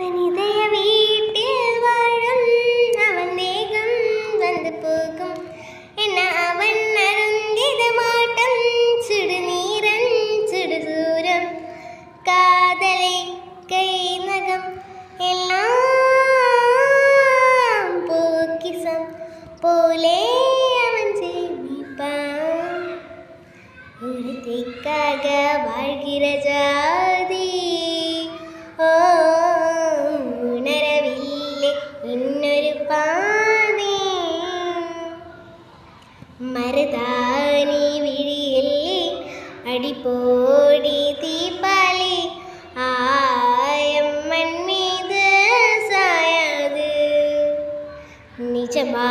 மனிதய வீட்டில் வாழும் அவன் தேகம் வந்து போகும் என்ன அவன் அருந்திட மாட்டம் சுடுநீரன் சுடுதூரம் காதலை கை நகம் எல்லாம் போக்கிசம் போலே அவன் ஜெயிப்பான் ஒருத்திக்காக வாழ்கிற ஜாதி உணரவில்லை இன்னொரு பாதி மருதாணி விழியில்லை அடிப்போடி தீபாலி ஆயம்மன் மீது சாயாது நிஜமா